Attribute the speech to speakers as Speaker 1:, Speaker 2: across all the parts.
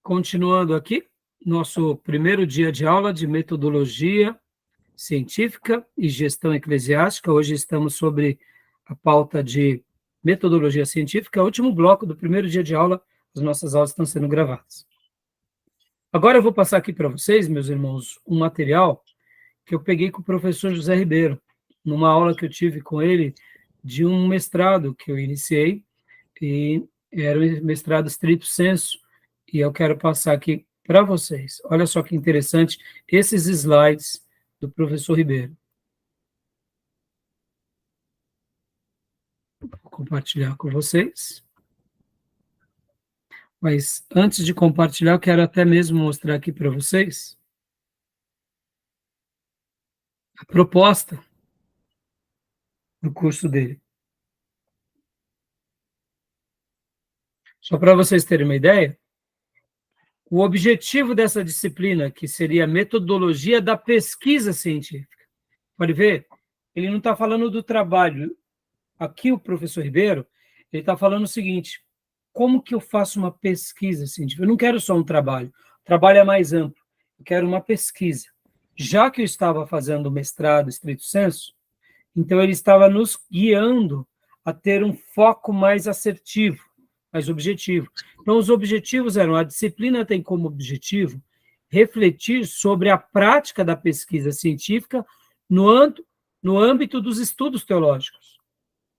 Speaker 1: Continuando aqui, nosso primeiro dia de aula de metodologia científica e gestão eclesiástica. Hoje estamos sobre a pauta de metodologia científica, último bloco do primeiro dia de aula. As nossas aulas estão sendo gravadas. Agora eu vou passar aqui para vocês, meus irmãos, um material que eu peguei com o professor José Ribeiro, numa aula que eu tive com ele de um mestrado que eu iniciei, e era o mestrado stricto sensu, e eu quero passar aqui para vocês. Olha só que interessante esses slides do professor Ribeiro. Vou compartilhar com vocês. Mas antes de compartilhar, eu quero até mesmo mostrar aqui para vocês a proposta do curso dele. Só para vocês terem uma ideia, o objetivo dessa disciplina, que seria a metodologia da pesquisa científica, pode ver, ele não está falando do trabalho. Aqui o professor Ribeiro, ele está falando o seguinte: como que eu faço uma pesquisa científica? Eu não quero só um trabalho, o trabalho é mais amplo, eu quero uma pesquisa. Já que eu estava fazendo o mestrado stricto sensu, então ele estava nos guiando a ter um foco mais assertivo, mais objetivo. Então os objetivos eram: a disciplina tem como objetivo refletir sobre a prática da pesquisa científica no âmbito dos estudos teológicos.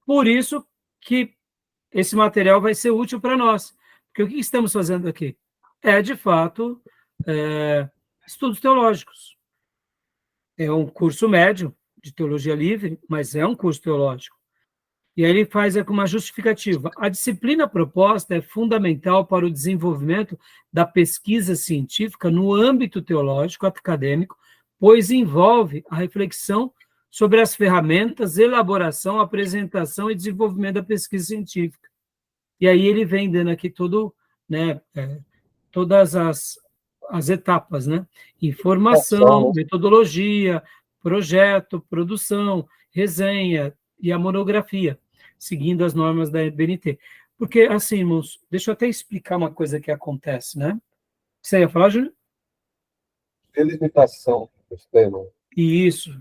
Speaker 1: Por isso que esse material vai ser útil para nós. Porque o que estamos fazendo aqui? É, de fato, estudos teológicos. É um curso médio de teologia livre, mas é um curso teológico. E aí ele faz com uma justificativa. A disciplina proposta é fundamental para o desenvolvimento da pesquisa científica no âmbito teológico acadêmico, pois envolve a reflexão sobre as ferramentas, elaboração, apresentação e desenvolvimento da pesquisa científica. E aí ele vem dando aqui todas as etapas, né? Informação, metodologia, projeto, produção, resenha e a monografia, seguindo as normas da BNT. Porque, assim, irmãos, deixa eu até explicar uma coisa que acontece, né? Você ia falar, Júlio?
Speaker 2: Delimitação dos temas.
Speaker 1: Isso,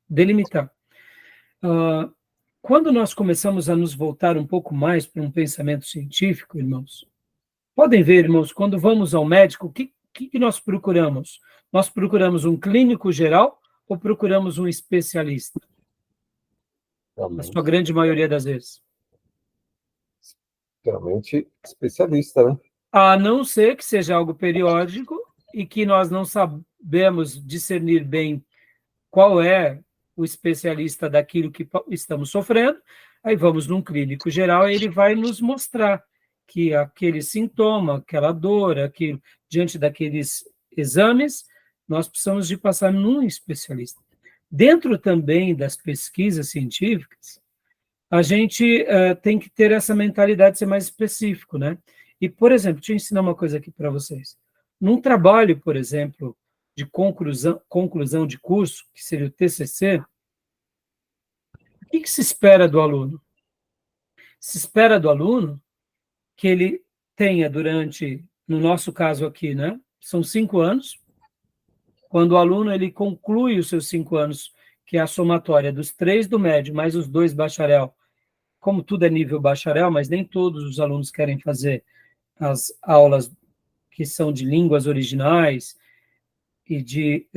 Speaker 1: delimitar. Quando nós começamos a nos voltar um pouco mais para um pensamento científico, irmãos, podem ver, irmãos, quando vamos ao médico, o que nós procuramos? Nós procuramos um clínico geral ou procuramos um especialista? Na sua grande maioria das vezes.
Speaker 2: Realmente especialista, né?
Speaker 1: A não ser que seja algo periódico e que nós não sabemos discernir bem qual é o especialista daquilo que estamos sofrendo, aí vamos num clínico geral e ele vai nos mostrar que aquele sintoma, aquela dor, diante daqueles exames, nós precisamos de passar num especialista. Dentro também das pesquisas científicas, a gente tem que ter essa mentalidade de ser mais específico, né? E, por exemplo, deixa eu ensinar uma coisa aqui para vocês. Num trabalho, por exemplo, de conclusão de curso, que seria o TCC, o que se espera do aluno? Se espera do aluno que ele tenha no nosso caso aqui, né? São 5 anos. Quando o aluno ele conclui os seus 5 anos, que é a somatória dos 3 do médio, mais os 2 bacharel, como tudo é nível bacharel, mas nem todos os alunos querem fazer as aulas que são de línguas originais e de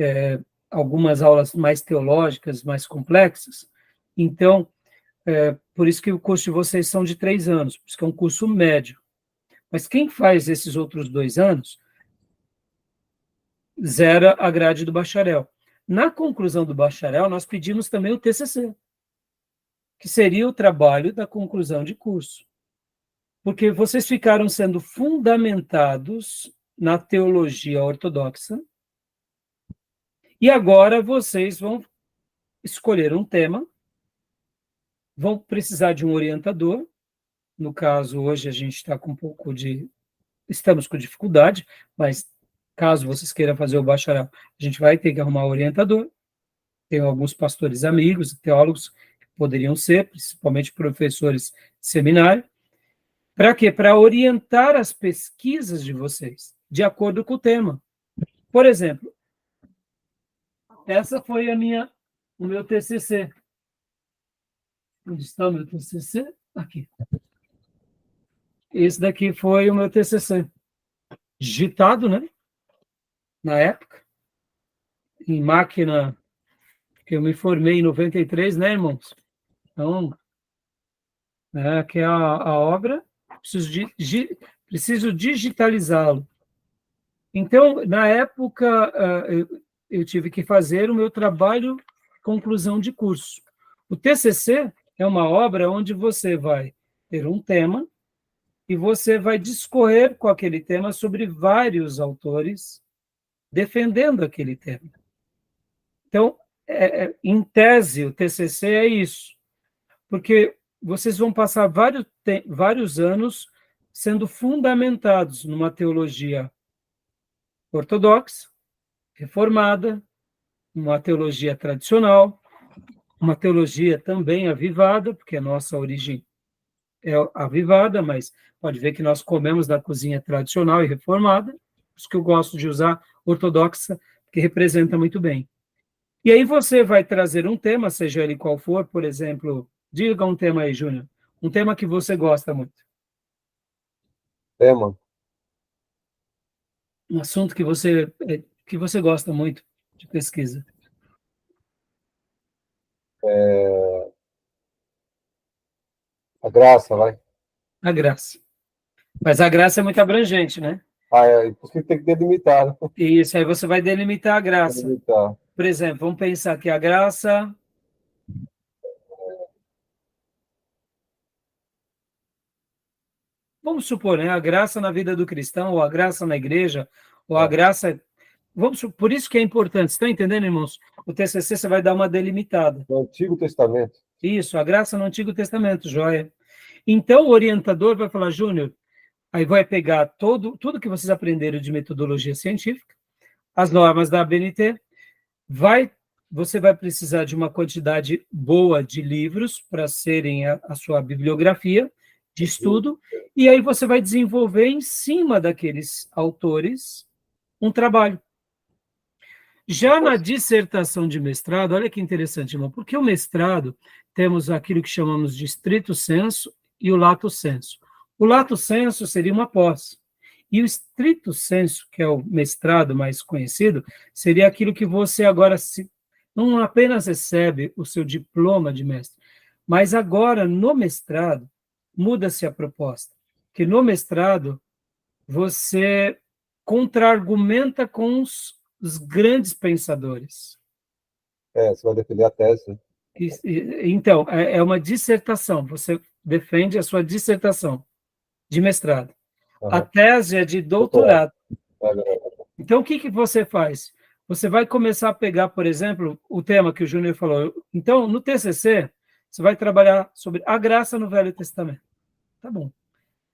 Speaker 1: algumas aulas mais teológicas, mais complexas. Então, por isso que o curso de vocês são de 3 anos, por isso que é um curso médio. Mas quem faz esses outros 2 anos, zera a grade do bacharel. Na conclusão do bacharel, nós pedimos também o TCC, que seria o trabalho da conclusão de curso. Porque vocês ficaram sendo fundamentados na teologia ortodoxa, e agora vocês vão escolher um tema, vão precisar de um orientador. No caso, hoje a gente está com estamos com dificuldade, mas caso vocês queiram fazer o bacharel, a gente vai ter que arrumar um orientador. Tem alguns pastores amigos, teólogos que poderiam ser, principalmente professores de seminário. Para quê? Para orientar as pesquisas de vocês. de acordo com o tema. Por exemplo, essa foi o meu TCC. Onde está o meu TCC? Aqui. Esse daqui foi o meu TCC. Digitado, né? Na época. Em máquina, que eu me formei em 93, né, irmãos? Então, aqui é a obra. Preciso digitalizá-lo. Então, na época, eu tive que fazer o meu trabalho conclusão de curso. O TCC é uma obra onde você vai ter um tema e você vai discorrer com aquele tema sobre vários autores defendendo aquele tema. Então, em tese, o TCC é isso, porque vocês vão passar vários anos sendo fundamentados numa teologia ortodoxa, reformada, uma teologia tradicional, uma teologia também avivada, porque a nossa origem é avivada, mas pode ver que nós comemos da cozinha tradicional e reformada, por isso que eu gosto de usar ortodoxa, porque representa muito bem. E aí você vai trazer um tema, seja ele qual for, por exemplo, diga um tema aí, Júnior, um tema que você gosta muito.
Speaker 2: Tema.
Speaker 1: Um assunto que você gosta muito de pesquisa.
Speaker 2: A graça, vai.
Speaker 1: A graça. Mas a graça é muito abrangente, né?
Speaker 2: Por isso que tem que delimitar, né?
Speaker 1: Isso, aí você vai delimitar a graça.
Speaker 2: Delimitar.
Speaker 1: Por exemplo, vamos pensar que a graça... Vamos supor, né? A graça na vida do cristão, ou a graça na igreja, ou a graça... Por isso que é importante, estão entendendo, irmãos? O TCC você vai dar uma delimitada.
Speaker 2: No Antigo Testamento.
Speaker 1: Isso, a graça no Antigo Testamento, joia. Então, o orientador vai falar, Júnior, aí vai pegar tudo que vocês aprenderam de metodologia científica, as normas da ABNT, você vai precisar de uma quantidade boa de livros para serem a sua bibliografia de estudo, e aí você vai desenvolver em cima daqueles autores um trabalho. Já na dissertação de mestrado, olha que interessante, irmão, porque o mestrado temos aquilo que chamamos de stricto sensu e o lato sensu. O lato sensu seria uma pós. E o stricto sensu, que é o mestrado mais conhecido, seria aquilo que você agora não apenas recebe o seu diploma de mestre, mas agora no mestrado muda-se a proposta, que no mestrado você contra-argumenta com os grandes pensadores.
Speaker 2: Você vai defender a tese.
Speaker 1: Então, é uma dissertação, você defende a sua dissertação de mestrado.
Speaker 2: Uhum.
Speaker 1: A tese é de doutorado.
Speaker 2: É.
Speaker 1: Então, o que você faz? Você vai começar a pegar, por exemplo, o tema que o Júnior falou. Então, no TCC, você vai trabalhar sobre a graça no Velho Testamento. Tá bom.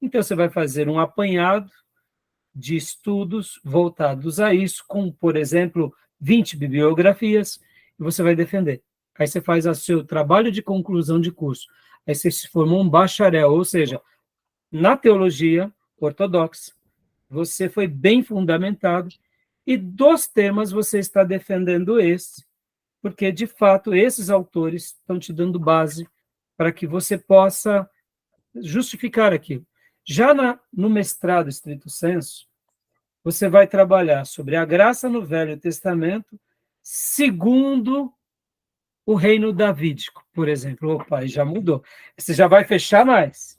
Speaker 1: Então, você vai fazer um apanhado de estudos voltados a isso, com, por exemplo, 20 bibliografias, e você vai defender. Aí você faz o seu trabalho de conclusão de curso. Aí você se formou um bacharel, ou seja, na teologia ortodoxa, você foi bem fundamentado, e dos temas você está defendendo esse, porque, de fato, esses autores estão te dando base para que você possa justificar aquilo. Já no mestrado estrito sensu, você vai trabalhar sobre a graça no Velho Testamento segundo o reino davídico, por exemplo. Opa, aí já mudou. Você já vai fechar mais.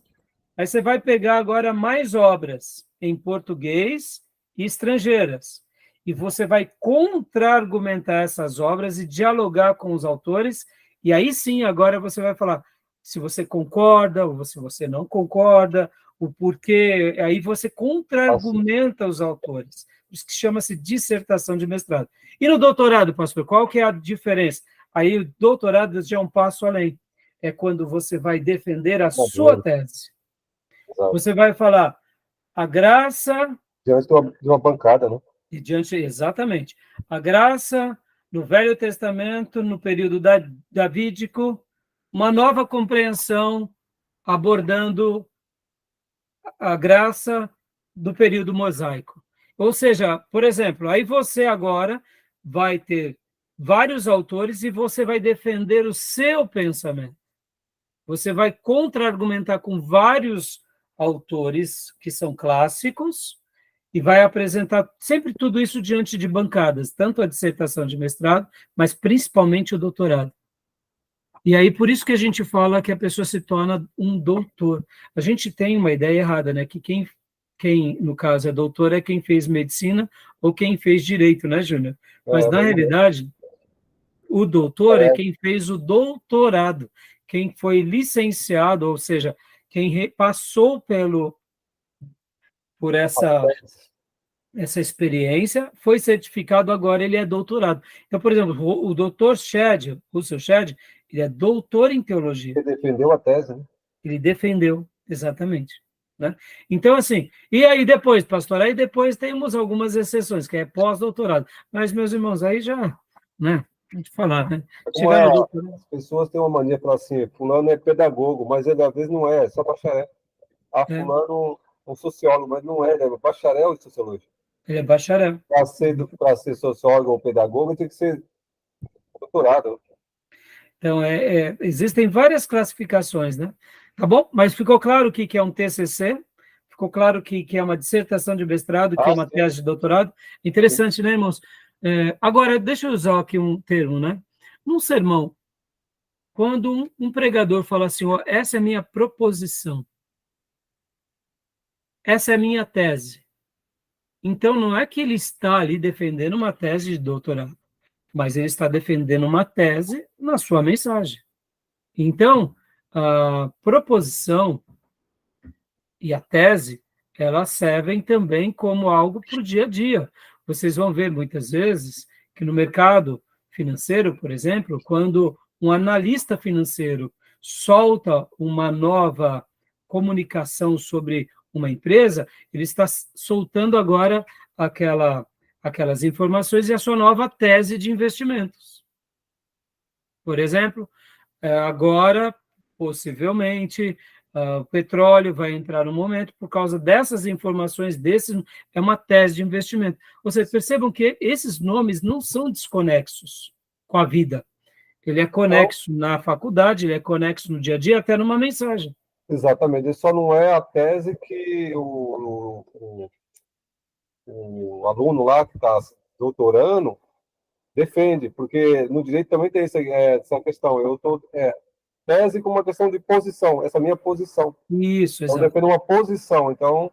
Speaker 1: Aí você vai pegar agora mais obras em português e estrangeiras. E você vai contra-argumentar essas obras e dialogar com os autores. E aí sim, agora você vai falar se você concorda ou se você não concorda, o porquê. Aí você contra-argumenta os autores. Por isso que chama-se dissertação de mestrado. E no doutorado, pastor, qual que é a diferença? Aí o doutorado já é um passo além. É quando você vai defender a sua tese.
Speaker 2: Exato.
Speaker 1: Você vai falar a graça...
Speaker 2: Diante de uma bancada, né?
Speaker 1: Exatamente. A graça no Velho Testamento, no período davídico, uma nova compreensão abordando a graça do período mosaico. Ou seja, por exemplo, aí você agora vai ter vários autores e você vai defender o seu pensamento. Você vai contra-argumentar com vários autores que são clássicos e vai apresentar sempre tudo isso diante de bancadas, tanto a dissertação de mestrado, mas principalmente o doutorado. E aí, por isso que a gente fala que a pessoa se torna um doutor. A gente tem uma ideia errada, né? Que quem no caso, é doutor é quem fez medicina ou quem fez direito, né, Júnior? Mas, na realidade, o doutor é quem fez o doutorado, quem foi licenciado, ou seja, quem passou por essa experiência, foi certificado, agora ele é doutorado. Então, por exemplo, o doutor Shedd, Russell Shedd, ele é doutor em teologia.
Speaker 2: Ele defendeu a tese, né?
Speaker 1: Ele defendeu, exatamente. Né? Então, assim, e aí depois, pastor, aí depois temos algumas exceções, que é pós-doutorado. Mas, meus irmãos, aí já, né, a gente falar, né?
Speaker 2: Como
Speaker 1: Chegar no doutorado.
Speaker 2: as pessoas têm uma mania para assim, fulano é pedagogo, mas ele às vezes não é só bacharel. Fulano um sociólogo, mas não é, ele é bacharel em sociologia.
Speaker 1: Ele é bacharel.
Speaker 2: Para ser sociólogo ou pedagogo, tem que ser doutorado.
Speaker 1: Então, existem várias classificações, né? Tá bom? Mas ficou claro que é um TCC, ficou claro que é uma dissertação de mestrado, que é uma
Speaker 2: sim.
Speaker 1: tese de doutorado. Interessante, né, irmãos? Agora, deixa eu usar aqui um termo, né? Num sermão, quando um pregador fala assim, ó, essa é a minha proposição, essa é a minha tese. Então, não é que ele está ali defendendo uma tese de doutorado, mas ele está defendendo uma tese na sua mensagem. Então, a proposição e a tese, elas servem também como algo para o dia a dia. Vocês vão ver muitas vezes que no mercado financeiro, por exemplo, quando um analista financeiro solta uma nova comunicação sobre uma empresa, ele está soltando agora aquelas informações e a sua nova tese de investimentos. Por exemplo, agora, possivelmente, o petróleo vai entrar no momento por causa dessas informações, é uma tese de investimento. Vocês percebam que esses nomes não são desconexos com a vida. Ele é conexo na faculdade, ele é conexo no dia a dia, até numa mensagem.
Speaker 2: Exatamente, isso só não é a tese que o aluno lá que está doutorando defende, porque no direito também tem essa questão. Eu estou tese como uma questão de posição, essa é a minha posição.
Speaker 1: Isso,
Speaker 2: então,
Speaker 1: exato.
Speaker 2: defendo uma posição. Então,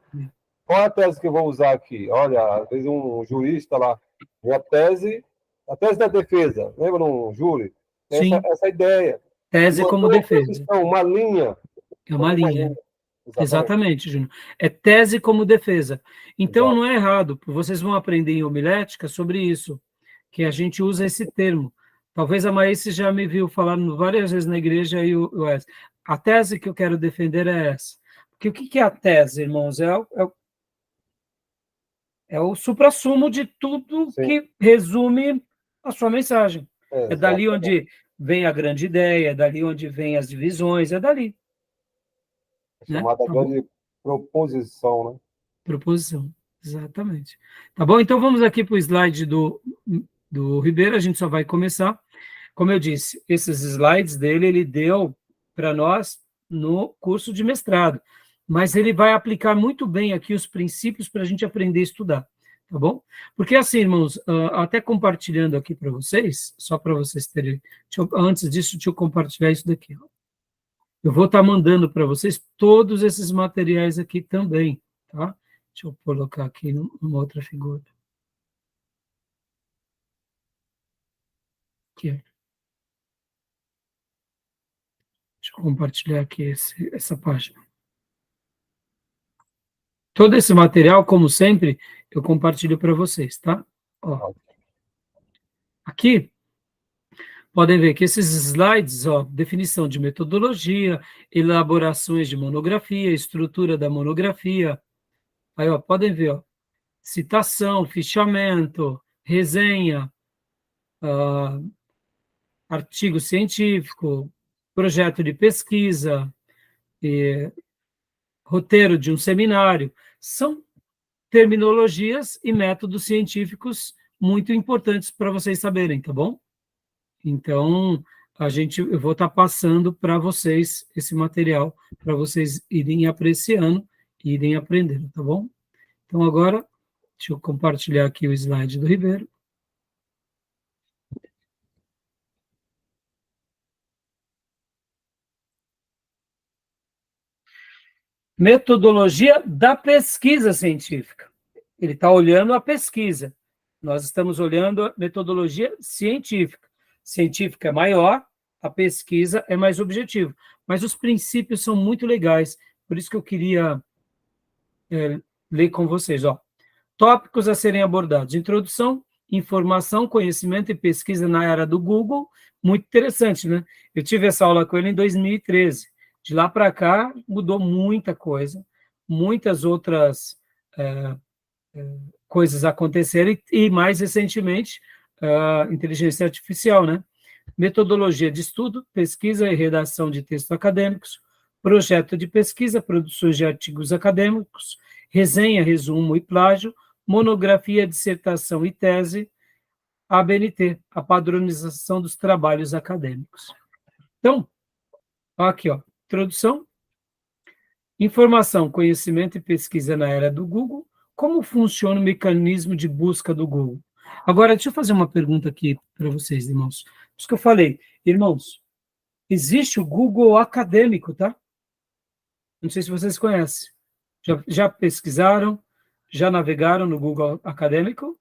Speaker 2: qual é a tese que eu vou usar aqui? Olha, às vezes um jurista lá, a tese da defesa, lembra um júri? Essa ideia.
Speaker 1: Tese como defesa.
Speaker 2: Uma linha.
Speaker 1: É uma linha. Exatamente, Júnior. É tese como defesa. Então, Exato. Não é errado, vocês vão aprender em homilética sobre isso, que a gente usa esse termo. Talvez a Maíse já me viu falando várias vezes na igreja e a tese que eu quero defender é essa. Porque o que é a tese, irmãos? É o suprassumo de tudo Sim. que resume a sua mensagem. É dali onde vem a grande ideia, é dali onde vem as divisões, é dali.
Speaker 2: Chamada grande proposição, né?
Speaker 1: Proposição, exatamente. Tá bom? Então vamos aqui para o slide do Ribeiro, a gente só vai começar. Como eu disse, esses slides dele, ele deu para nós no curso de mestrado, mas ele vai aplicar muito bem aqui os princípios para a gente aprender a estudar, tá bom? Porque assim, irmãos, até compartilhando aqui para vocês, só para vocês terem... antes disso, deixa eu compartilhar isso daqui, ó. Eu vou estar mandando para vocês todos esses materiais aqui também, tá? Deixa eu colocar aqui numa outra figura. Aqui. Deixa eu compartilhar aqui essa página. Todo esse material, como sempre, eu compartilho para vocês, tá? Ó. Aqui, podem ver que esses slides, ó, definição de metodologia, elaborações de monografia, estrutura da monografia. Aí, ó, podem ver, ó, citação, fichamento, resenha, artigo científico, projeto de pesquisa, roteiro de um seminário. São terminologias e métodos científicos muito importantes para vocês saberem, tá bom? Então, eu vou estar passando para vocês esse material, para vocês irem apreciando e irem aprendendo, tá bom? Então, agora, deixa eu compartilhar aqui o slide do Ribeiro. Metodologia da pesquisa científica. Ele está olhando a pesquisa. Nós estamos olhando a metodologia científica. Científica é maior, a pesquisa é mais objetiva. Mas os princípios são muito legais, por isso que eu queria ler com vocês. Ó. Tópicos a serem abordados: introdução, informação, conhecimento e pesquisa na era do Google. Muito interessante, né? Eu tive essa aula com ele em 2013. De lá para cá, mudou muita coisa, muitas outras coisas aconteceram, e mais recentemente, inteligência artificial, né? Metodologia de estudo, pesquisa e redação de textos acadêmicos, projeto de pesquisa, produções de artigos acadêmicos, resenha, resumo e plágio, monografia, dissertação e tese, ABNT, a padronização dos trabalhos acadêmicos. Então, aqui, ó, introdução, informação, conhecimento e pesquisa na era do Google, como funciona o mecanismo de busca do Google. Agora, deixa eu fazer uma pergunta aqui para vocês, irmãos. Por isso que eu falei, irmãos, existe o Google acadêmico, tá? Não sei se vocês conhecem. Já pesquisaram? Já navegaram no Google acadêmico?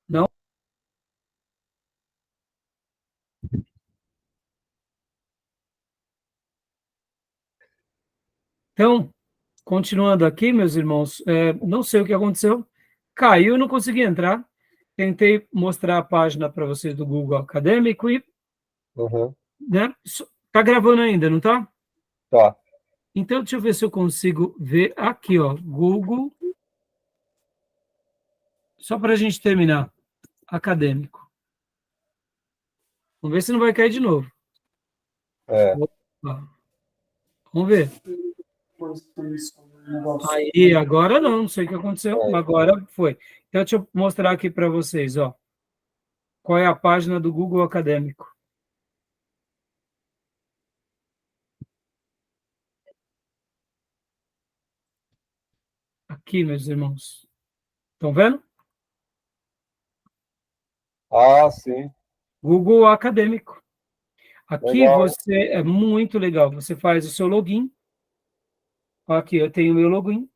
Speaker 1: Não? Então, continuando aqui, meus irmãos, não sei o que aconteceu. Caiu, não consegui entrar. Tentei mostrar a página para vocês do Google Acadêmico e... né? Tá gravando ainda, não tá?
Speaker 2: Tá.
Speaker 1: Então, deixa eu ver se eu consigo ver aqui, ó, Google, só para a gente terminar, acadêmico. Vamos ver se não vai cair de novo. Opa. Vamos ver. Aí, agora não sei o que aconteceu, agora foi. Então, deixa eu mostrar aqui para vocês, ó, qual é a página do Google Acadêmico. Aqui, meus irmãos. Estão vendo?
Speaker 2: Ah, sim.
Speaker 1: Google Acadêmico. Aqui
Speaker 2: Legal.
Speaker 1: é muito legal. Você faz o seu login. Aqui eu tenho o meu login.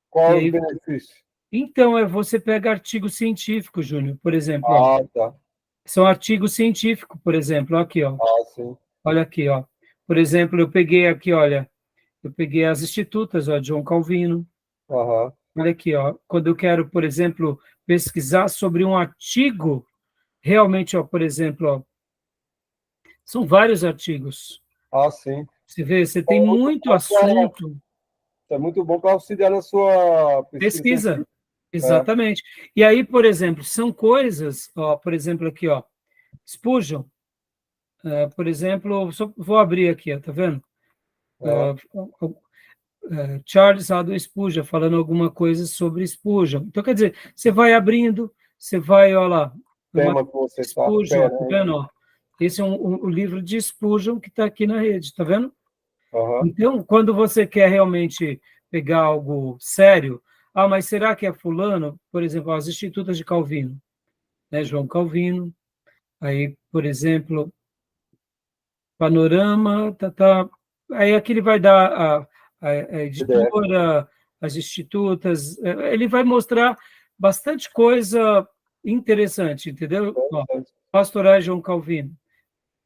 Speaker 2: Qual é o benefício?
Speaker 1: Então, você pega artigo científico, Júnior, por exemplo. Ó,
Speaker 2: Tá.
Speaker 1: são artigos científicos, por exemplo. Aqui, ó.
Speaker 2: Sim.
Speaker 1: Olha aqui, ó. Por exemplo, eu peguei aqui, olha. Eu peguei as institutas, ó, João Calvino. Olha aqui, ó. Quando eu quero, por exemplo, pesquisar sobre um artigo, realmente, ó, por exemplo, ó, são vários artigos.
Speaker 2: Sim.
Speaker 1: Você vê, você tem muito assunto.
Speaker 2: É muito bom para auxiliar na sua
Speaker 1: pesquisa. Exatamente. E aí, por exemplo, são coisas, ó, por exemplo, aqui, ó, Spurgeon, por exemplo, só vou abrir aqui, ó, tá vendo? Charles Haddon Spurgeon, falando alguma coisa sobre Spurgeon. Então, quer dizer, você vai abrindo, você vai, olha lá,
Speaker 2: tema que você
Speaker 1: Spurgeon, tá vendo? Ó? Esse é o livro de Spurgeon que está aqui na rede, tá vendo? Então, quando você quer realmente pegar algo sério, mas será que é fulano? Por exemplo, as Institutas de Calvino, né? João Calvino, aí, por exemplo, Panorama, aí aqui ele vai dar a editora, as institutas, ele vai mostrar bastante coisa interessante, entendeu? Ó, Pastorais João Calvino,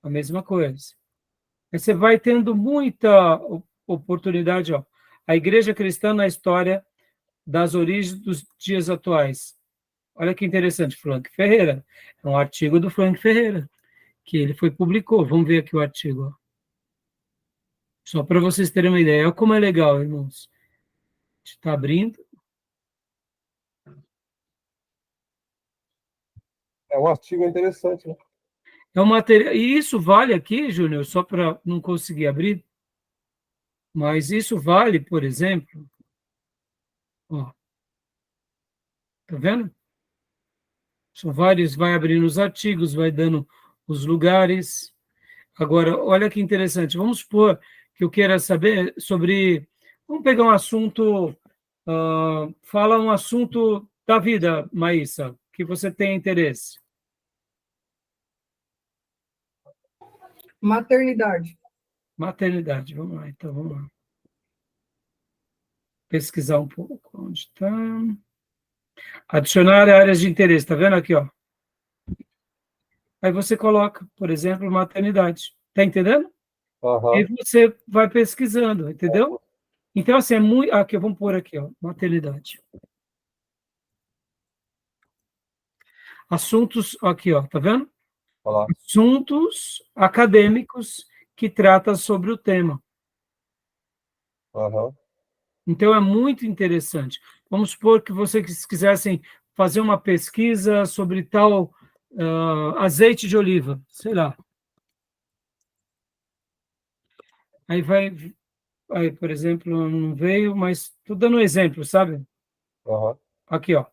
Speaker 1: a mesma coisa. Aí você vai tendo muita oportunidade, ó. A Igreja Cristã na História das Origens dos Dias Atuais. Olha que interessante, Frank Ferreira. É um artigo do Frank Ferreira, que ele publicou. Vamos ver aqui o artigo. Ó. Só para vocês terem uma ideia. Olha como é legal, irmãos. A gente está abrindo.
Speaker 2: É um artigo interessante, né?
Speaker 1: É um material. E isso vale aqui, Júnior, só para não conseguir abrir. Mas isso vale, por exemplo, Ó, tá vendo? São vários, vai abrindo os artigos, vai dando os lugares. Agora, olha que interessante. Vamos supor que eu queira saber sobre. Vamos pegar um assunto. Fala um assunto da vida, Maísa, que você tem interesse.
Speaker 3: Maternidade.
Speaker 1: Maternidade. Vamos lá, então, vamos lá. Pesquisar um pouco. Onde está? Adicionar áreas de interesse. Está vendo aqui, ó? Aí você coloca, por exemplo, maternidade. Está entendendo? E
Speaker 2: Aham.
Speaker 1: você vai pesquisando, entendeu? Então, assim, é muito. Aqui, vamos pôr aqui, ó, maternidade. Assuntos, aqui, ó, tá vendo?
Speaker 2: Olha lá.
Speaker 1: Assuntos acadêmicos que tratam sobre o tema.
Speaker 2: Aham.
Speaker 1: Então, é muito interessante. Vamos supor que vocês quisessem fazer uma pesquisa sobre tal azeite de oliva, sei lá. Aí aí, por exemplo, não veio, mas estou dando um exemplo, sabe?
Speaker 2: Aham.
Speaker 1: Aqui, ó.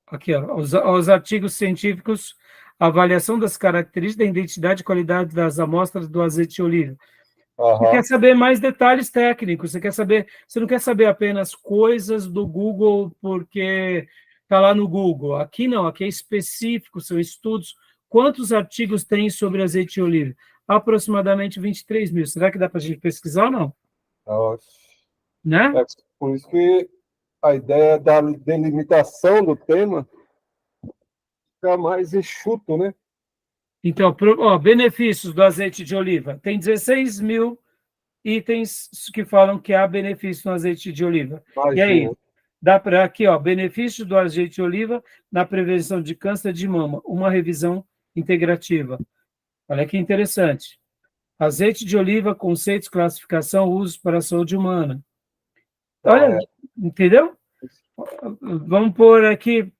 Speaker 1: Aqui, ó, os artigos científicos, avaliação das características da identidade e qualidade das amostras do azeite de oliva. Você quer
Speaker 2: Aham.
Speaker 1: saber mais detalhes técnicos, você não quer saber apenas coisas do Google porque está lá no Google. Aqui não, aqui é específico, são estudos. Quantos artigos tem sobre azeite de oliva? Aproximadamente 23 mil. Será que dá para a gente pesquisar ou não? Né?
Speaker 2: É por isso que a ideia da delimitação do tema fica mais enxuto, né?
Speaker 1: Então, benefícios do azeite de oliva. Tem 16 mil itens que falam que há benefício no azeite de oliva. E aí,
Speaker 2: Imagina.
Speaker 1: dá para aqui, ó, benefício do azeite de oliva na prevenção de câncer de mama, uma revisão integrativa. Olha que interessante. Azeite de oliva, conceitos, classificação, usos para a saúde humana. Olha, entendeu? Vamos pôr aqui,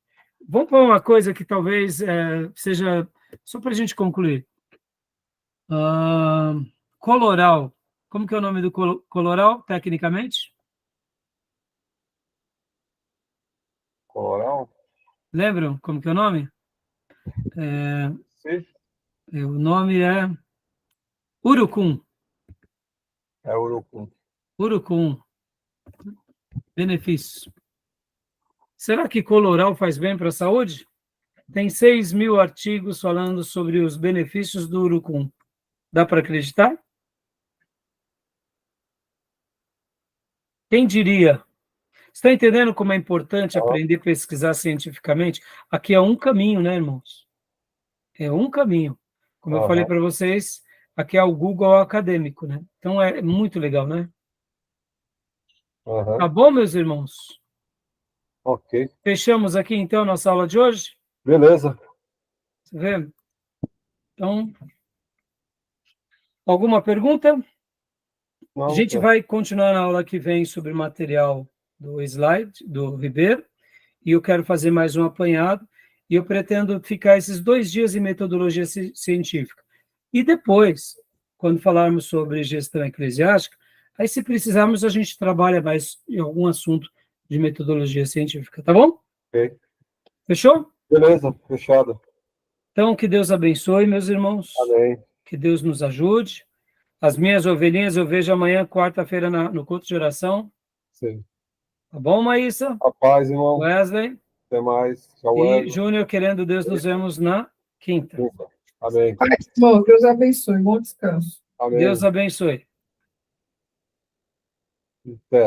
Speaker 1: vamos pôr uma coisa que talvez seja, só para a gente concluir. Coloral. Como que é o nome do coloral, tecnicamente?
Speaker 2: Coloral?
Speaker 1: Lembram como que é o nome?
Speaker 2: Sim.
Speaker 1: O nome é urucum.
Speaker 2: É urucum.
Speaker 1: Urucum. Benefícios. Será que coloral faz bem para a saúde? Tem 6 mil artigos falando sobre os benefícios do urucum. Dá para acreditar? Quem diria? Está entendendo como é importante aprender a pesquisar cientificamente? Aqui é um caminho, né, irmãos? É um caminho. Como eu falei para vocês, aqui é o Google acadêmico, né? Então é muito legal, né? Tá bom, meus irmãos?
Speaker 2: Ok.
Speaker 1: Fechamos aqui, então, nossa aula de hoje?
Speaker 2: Beleza.
Speaker 1: Tá vendo? Então, alguma pergunta?
Speaker 2: Não,
Speaker 1: A gente vai continuar na aula que vem sobre o material do slide, do Ribeiro, e eu quero fazer mais um apanhado, e eu pretendo ficar esses 2 dias em metodologia científica. E depois, quando falarmos sobre gestão eclesiástica, aí se precisarmos a gente trabalha mais em algum assunto de metodologia científica, tá bom?
Speaker 2: Ok.
Speaker 1: Fechou?
Speaker 2: Beleza, fechado.
Speaker 1: Então, que Deus abençoe, meus irmãos.
Speaker 2: Amém.
Speaker 1: Que Deus nos ajude. As minhas ovelhinhas eu vejo amanhã, quarta-feira, no culto de oração.
Speaker 2: Sim.
Speaker 1: Tá bom, Maísa?
Speaker 2: A paz, irmão.
Speaker 1: Wesley?
Speaker 2: Até mais. Tchau,
Speaker 1: E
Speaker 2: Wesley.
Speaker 1: Júnior, querendo Deus, nos vemos na quinta.
Speaker 2: Amém.
Speaker 3: Bom, Deus abençoe. Bom descanso.
Speaker 2: Amém.
Speaker 1: Deus abençoe.
Speaker 2: Até.